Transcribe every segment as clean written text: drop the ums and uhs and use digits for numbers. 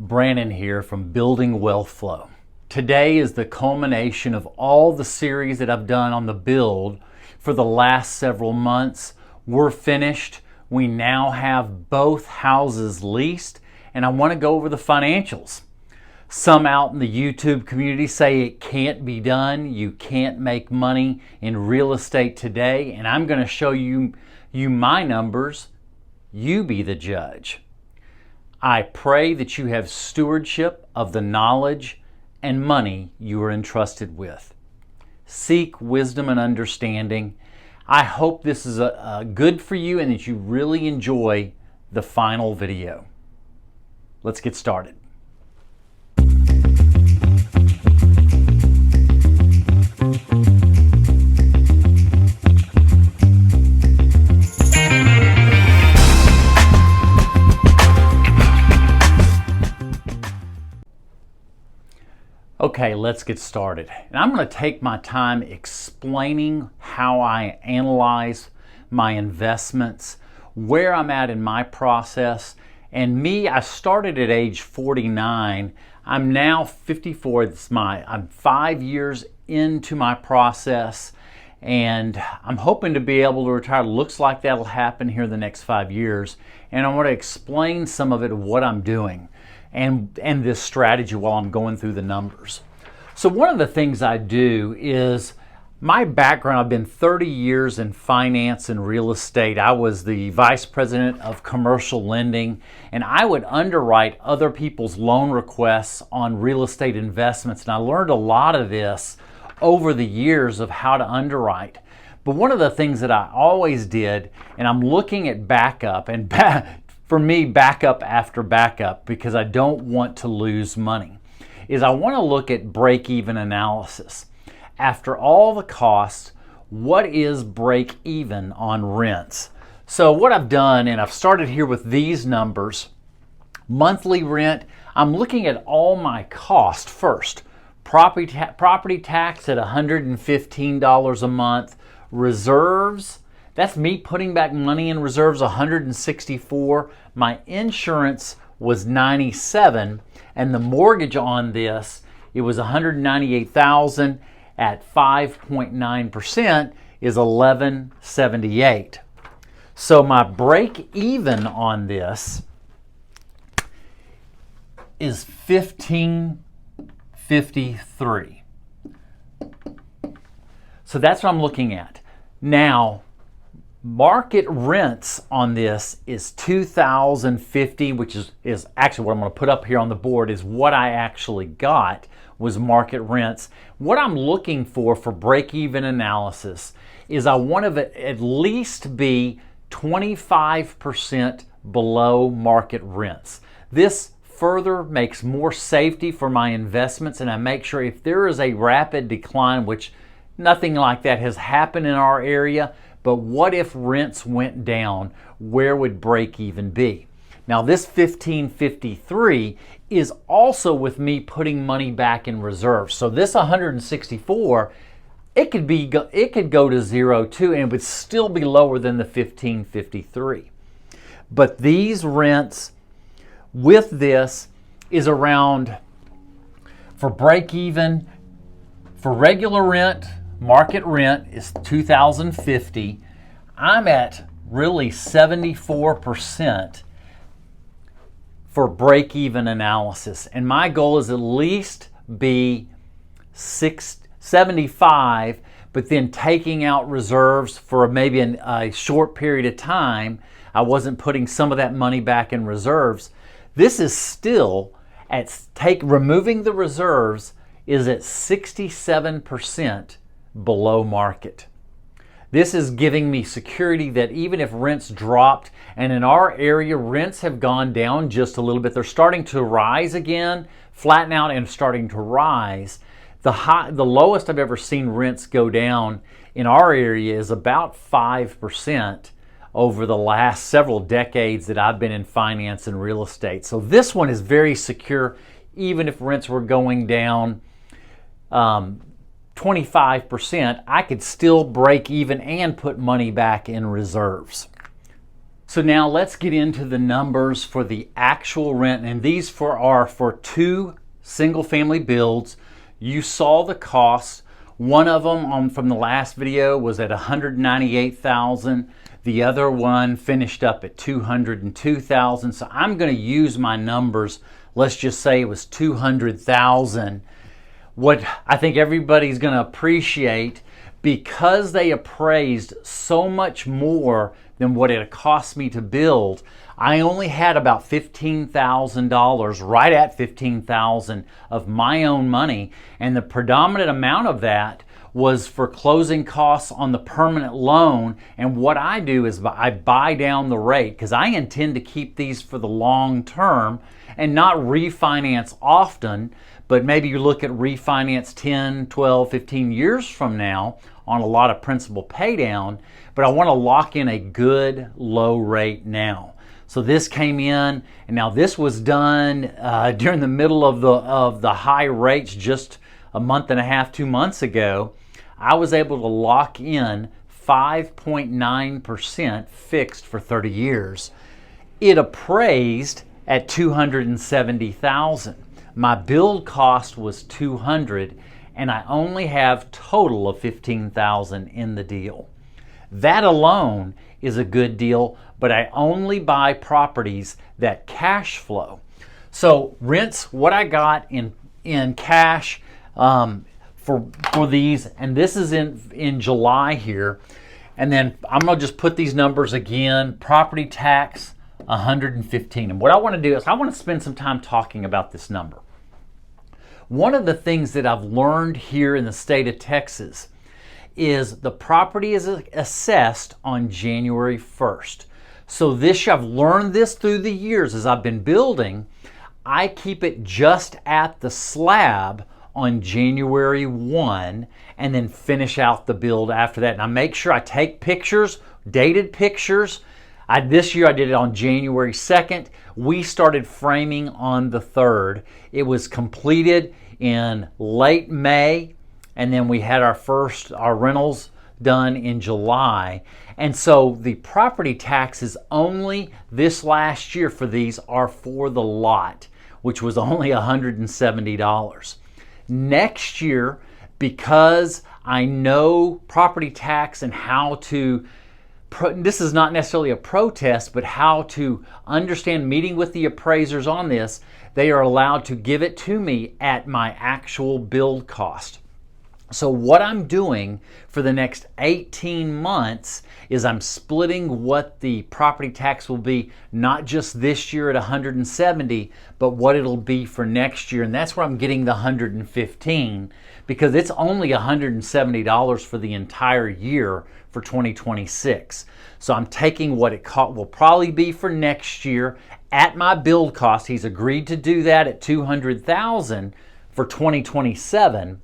Brandon here from Building Wealth Flow. Today is the culmination of all the series that I've done on the build for the last several months. We're finished. We now have both houses leased, and I want to go over the financials. Some out in the YouTube community say it can't be done. You can't make money in real estate today, and I'm going to show you my numbers. You be the judge. I pray that you have stewardship of the knowledge and money you are entrusted with. Seek wisdom and understanding. I hope this is good for you and that you really enjoy the final video. Let's get started. Okay, let's get started. And I'm going to take my time explaining how I analyze my investments, where I'm at in my process. And me, I started at age 49. I'm now 54. I'm 5 years into my process, and I'm hoping to be able to retire. Looks like that'll happen here in the next 5 years. And I want to explain some of it, what I'm doing, and this strategy while I'm going through the numbers. So one of the things I do is my background. I've been 30 years in finance and real estate. I was the vice president of commercial lending, and I would underwrite other people's loan requests on real estate investments. And I learned a lot of this over the years of how to underwrite. But one of the things that I always did, and I'm looking at backup, and for me, backup after backup, because I don't want to lose money, is I want to look at break-even analysis. After all the costs, what is break-even on rents? So what I've done, and I've started here with these numbers, monthly rent, I'm looking at all my costs first. Property tax at $115 a month. Reserves, that's me putting back money in reserves, $164. My insurance was $97, and the mortgage on this, it was $198,000 at 5.9% is $1,178. So my break even on this is $1,553. So that's what I'm looking at. Now, market rents on this is $2,050, which is actually what I'm going to put up here on the board, is what I actually got was market rents. What I'm looking for break-even analysis is I want to at least be 25% below market rents. This further makes more safety for my investments, and I make sure if there is a rapid decline, which nothing like that has happened in our area, but what if rents went down? Where would break even be? Now this $1,553 is also with me putting money back in reserves. So this $164, it could go to zero too, and it would still be lower than the $1,553. But these rents with this is around, for break even, for regular rent, market rent is $2,050. I'm at really 74% for break-even analysis. And my goal is at least be 75, but then taking out reserves for maybe a short period of time. I wasn't putting some of that money back in reserves. This is still removing the reserves is at 67% below market. This is giving me security that even if rents dropped, and in our area rents have gone down just a little bit, they're starting to rise again, flatten out and starting to rise. The lowest I've ever seen rents go down in our area is about 5% over the last several decades that I've been in finance and real estate. So this one is very secure, even if rents were going down 25%, I could still break even and put money back in reserves. So now let's get into the numbers for the actual rent, and these are for 2 single-family builds. You saw the costs. One of them from the last video was at $198,000. The other one finished up at $202,000. So I'm going to use my numbers. Let's just say it was $200,000. What I think everybody's going to appreciate, because they appraised so much more than what it cost me to build, I only had about $15,000, right at $15,000 of my own money, and the predominant amount of that was for closing costs on the permanent loan. And what I do is I buy down the rate, because I intend to keep these for the long term and not refinance often, but maybe you look at refinance 10, 12, 15 years from now on a lot of principal pay down, but I want to lock in a good low rate now. So this came in, and now this was done during the middle of the high rates just a month and a half, 2 months ago. I was able to lock in 5.9% fixed for 30 years. It appraised at $270,000. My build cost was $200,000, and I only have total of $15,000 in the deal. That alone is a good deal, but I only buy properties that cash flow. So rents, what I got in cash for these, and this is in July here, and then I'm gonna just put these numbers again. Property tax, $115. And what I want to do is I want to spend some time talking about this number. One of the things that I've learned here in the state of Texas is the property is assessed on January 1st. So I've learned this through the years as I've been building. I keep it just at the slab on January 1 and then finish out the build after that. And I make sure I take pictures, dated pictures. This year I did it on January 2nd. We started framing on the 3rd. It was completed in late May, and then we had our rentals done in July. And so the property taxes only this last year for these are for the lot, which was only $170. Next year, because I know property tax and how to this is not necessarily a protest, but how to understand meeting with the appraisers on this, they are allowed to give it to me at my actual build cost. So what I'm doing for the next 18 months is I'm splitting what the property tax will be, not just this year at 170, but what it'll be for next year. And that's where I'm getting the 115, because it's only $170 for the entire year for 2026. So I'm taking what it will probably be for next year at my build cost. He's agreed to do that at $200,000 for 2027.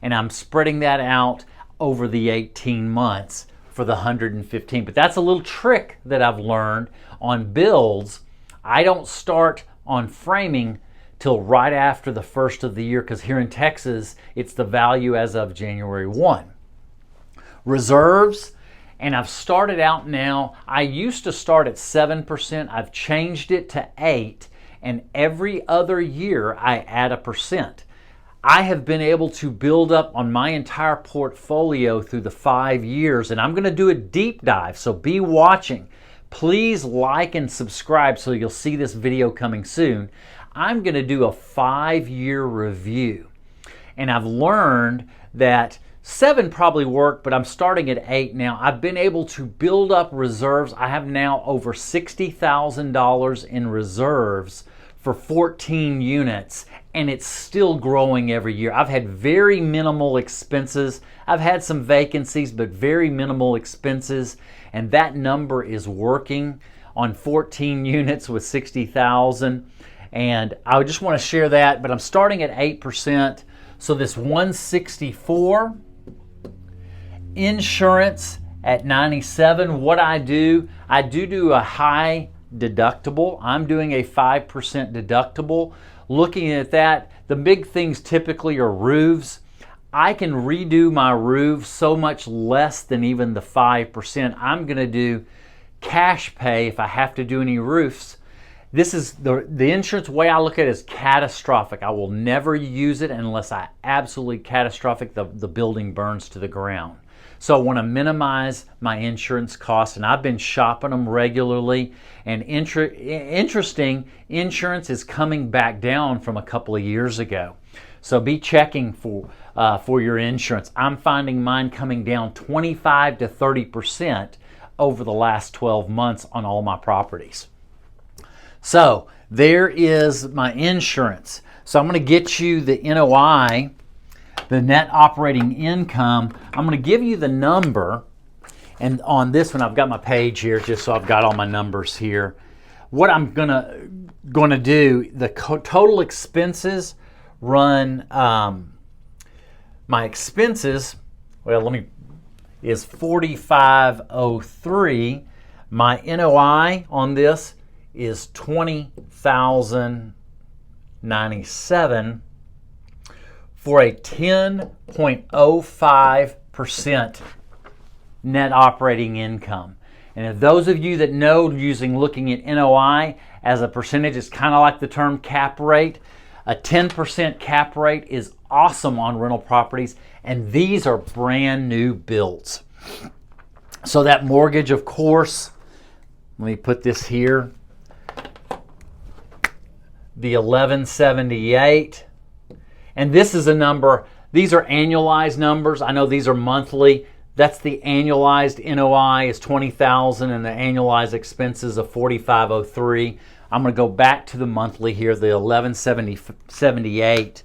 And I'm spreading that out over the 18 months for the 115. But that's a little trick that I've learned on builds. I don't start on framing till right after the first of the year, because here in Texas, it's the value as of January 1. Reserves, and I've started out now, I used to start at 7%. I've changed it to 8%, and every other year I add 1%. I have been able to build up on my entire portfolio through the 5 years, and I'm going to do a deep dive, so be watching. Please like and subscribe so you'll see this video coming soon. I'm going to do a 5-year review, and I've learned that 7 probably worked, but I'm starting at 8 now. I've been able to build up reserves. I have now over $60,000 in reserves for 14 units, and it's still growing every year. I've had very minimal expenses. I've had some vacancies, but very minimal expenses, and that number is working on 14 units with 60,000. And I just want to share that, but I'm starting at 8%. So this 164, insurance at 97. What I do a high deductible. I'm doing a 5% deductible. Looking at that, the big things typically are roofs. I can redo my roof so much less than even the 5%. I'm going to do cash pay if I have to do any roofs. This is the insurance way I look at it is catastrophic. I will never use it unless I absolutely catastrophic the building burns to the ground. So I want to minimize my insurance costs, and I've been shopping them regularly. And interesting, insurance is coming back down from a couple of years ago. So be checking for your insurance. I'm finding mine coming down 25 to 30% over the last 12 months on all my properties. So there is my insurance. So I'm going to get you the NOI, the net operating income. I'm going to give you the number. And on this one, I've got my page here just so I've got all my numbers here. What I'm going to do, the total expenses run, my expenses, well, is 4503. My NOI on this is 20,097 for a 10.05% net operating income. And if those of you that know looking at NOI as a percentage, it's kind of like the term cap rate. A 10% cap rate is awesome on rental properties, and these are brand new builds. So that mortgage, of course, let me put this here, the 1178, and this is a number, these are annualized numbers. I know these are monthly. That's the annualized NOI is 20,000 and the annualized expenses of 4503. I'm going to go back to the monthly here, the 1178.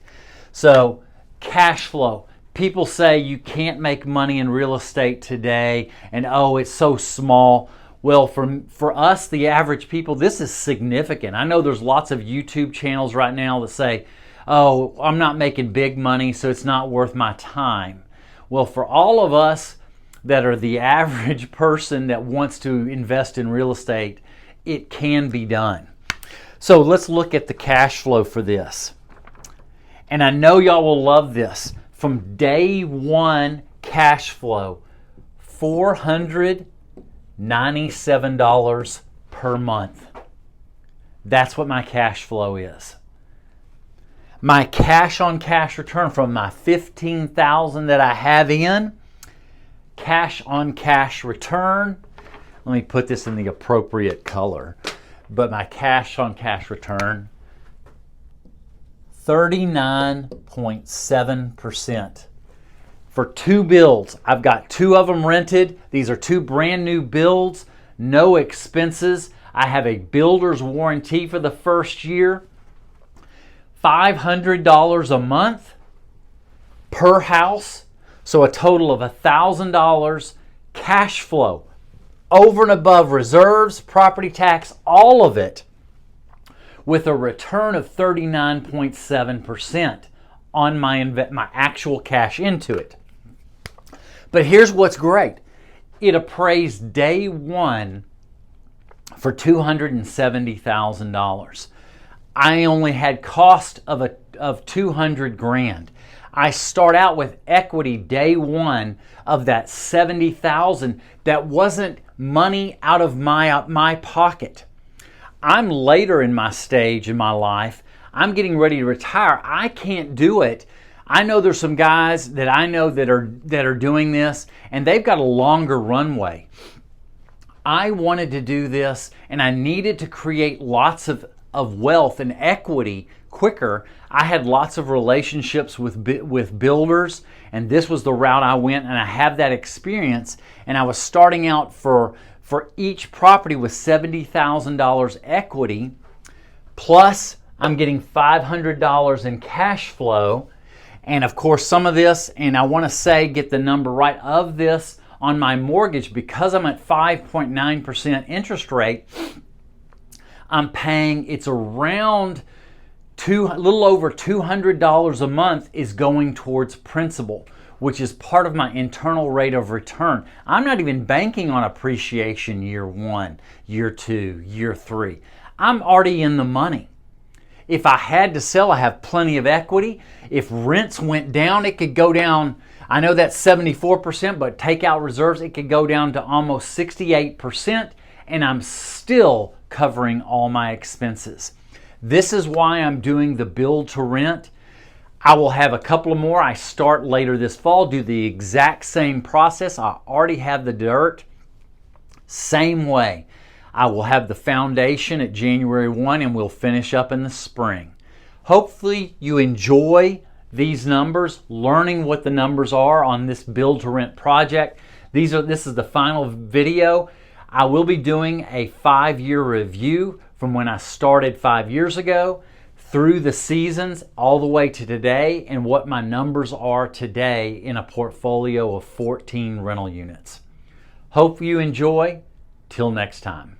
So cash flow. People say you can't make money in real estate today and oh, it's so small. Well, for us, the average people, this is significant. I know there's lots of YouTube channels right now that say, oh, I'm not making big money, so it's not worth my time. Well, for all of us that are the average person that wants to invest in real estate, it can be done. So let's look at the cash flow for this. And I know y'all will love this. From day one, cash flow, $497 per month. That's what my cash flow is. My cash on cash return from my $15,000 that I have in, cash on cash return, let me put this in the appropriate color, but my cash on cash return, 39.7%. For two builds, I've got two of them rented. These are two brand new builds, no expenses. I have a builder's warranty for the first year. $500 a month per house, so a total of $1,000 cash flow over and above reserves, property tax, all of it, with a return of 39.7% on my actual cash into it. But here's what's great. It appraised day one for $270,000. I only had cost of 200 grand. I start out with equity day one of that 70,000 that wasn't money out of my pocket. I'm later in my stage in my life. I'm getting ready to retire. I can't do it. I know there's some guys that I know that are doing this, and they've got a longer runway. I wanted to do this, and I needed to create lots of wealth and equity quicker. I had lots of relationships with builders, and this was the route I went, and I have that experience. And I was starting out for each property with $70,000 equity, plus I'm getting $500 in cash flow. And of course, some of this, and I want to say, get the number right, of this on my mortgage, because I'm at 5.9% interest rate, I'm paying, it's around a little over $200 a month is going towards principal, which is part of my internal rate of return. I'm not even banking on appreciation year one, year two, year three. I'm already in the money. If I had to sell, I have plenty of equity. If rents went down, it could go down, I know that's 74%, but take out reserves, it could go down to almost 68%, and I'm still covering all my expenses. This is why I'm doing the build to rent. I will have a couple of more. I start later this fall, do the exact same process. I already have the dirt. Same way. I will have the foundation at January 1 and we'll finish up in the spring. Hopefully you enjoy these numbers, learning what the numbers are on this build to rent project. This is the final video. I will be doing a 5-year review from when I started 5 years ago through the seasons all the way to today and what my numbers are today in a portfolio of 14 rental units. Hope you enjoy. Till next time.